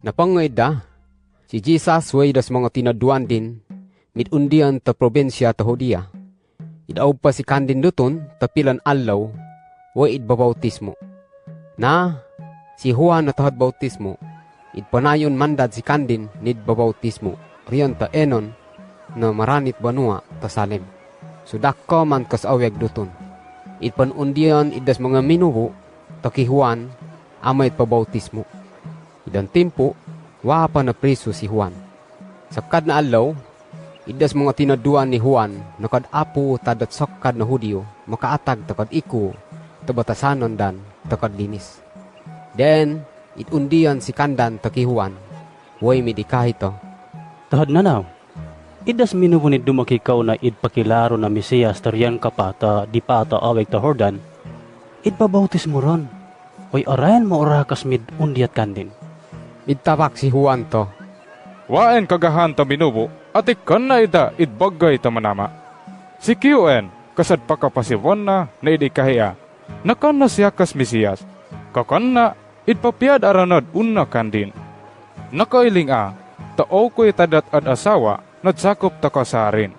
Napangaida, si Jesus way das mga tinaduan din, midundian ta probinsya ta Hudia. Idaw pa si kandin duton, tapilan alaw, way idbabautismo. Na, si Juan na tahad bautismo, idpanayon mandad si kandin nidbabautismo, riyan ta enon, na maranit banua ta Salem. Sudakko man kas aweg duton. Idpanundian idas mga minubo, ta ki Juan, amay pabautismo. Idan timpo, wa pa na preso si Juan. Sakad na alaw, idas mga tinaduan ni Juan, nakad-apo tadat sakad na Hudiyo, makaatag takad iku, tabatasanon dan takad linis. Then, itundian si kandan taki Juan, way midikahito. Tahad na naw, idas minubunid dumakikaw na idpakilaro na Mesiyas tariyan ka pa ta di pa ta aweg ta Jordan, idpabautis mo ron, oy arayan mo orakas mid undiat kandin. Idtabak si Juan to. Waen kagahan ta minubo, at ikan na ida idbagay ta manama. Si Kiuen, kasad pakapasibon na idikahiya, nakan na siya kas Mesiyas, kakan na idpapiad aranod unna kandin. Nakailing tao ko'y tadat ad asawa, nadsakop ta kasarin.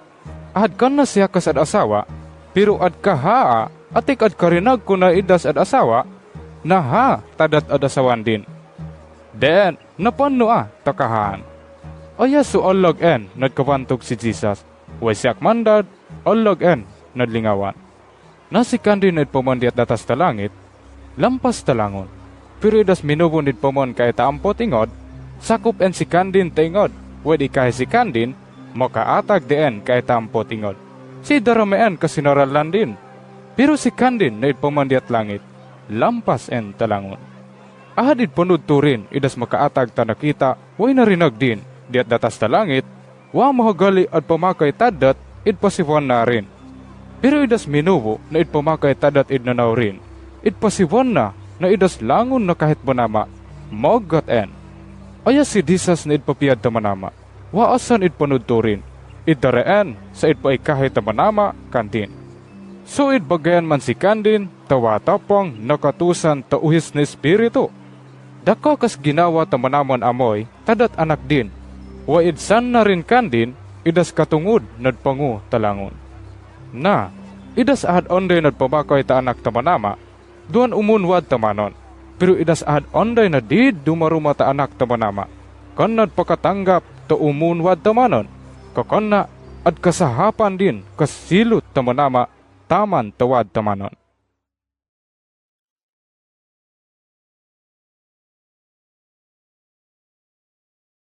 Ahad kan na siya kas ad asawa, pero ad kahaa, atik ad karinag ko na idas ad asawa, na ha tadat ad asawan din. Den, napano takahan. Aya so allag nagkabantog si Jesus, way siyak mandad, allag nadlingawan. Nasikan din pamandiat datas talangit, lampas talangon. Pero idas minubon din pamon kay taampo tingod, sakup si kandin tingod, wedi kay si kandin, makaatag deen kay taampo tingod. Si darameen kasinaralan din. Pero si kandin na pamandiat langit, lampas talangon. Ahadid panudturin, idas makaatag ta nakita, way narinag din, diat datas ta langit, wa mahagali at pamakay tadat, idpasiwan na rin. Pero idas minubo na idpamakay tadat idnanaw rin, idpasiwan na idas langon na kahit banama, magat Aya si Jesus na idpapiyad ta manama, waasan idpanudturin, iddareen sa idpaay kahit ta manama, kantin. So idbagayan man si kandin, tawatapang nakatusan tauhis na espiritu. Dako kas ginawa ta manamon amoy, tadat anak din. Wa idsan na rin kandin, idas katungod nadpangu talangon. Na, idas ahad onday nadpamakay ta anak ta manama, duan umunwad ta manon. Pero idas ahad onday na did dumaruma ta anak ta manama, kan nadpakatanggap ta umunwad ta manon. Kakan na, ad kasahapan din, kasilot ta manama, taman tawad ta manon.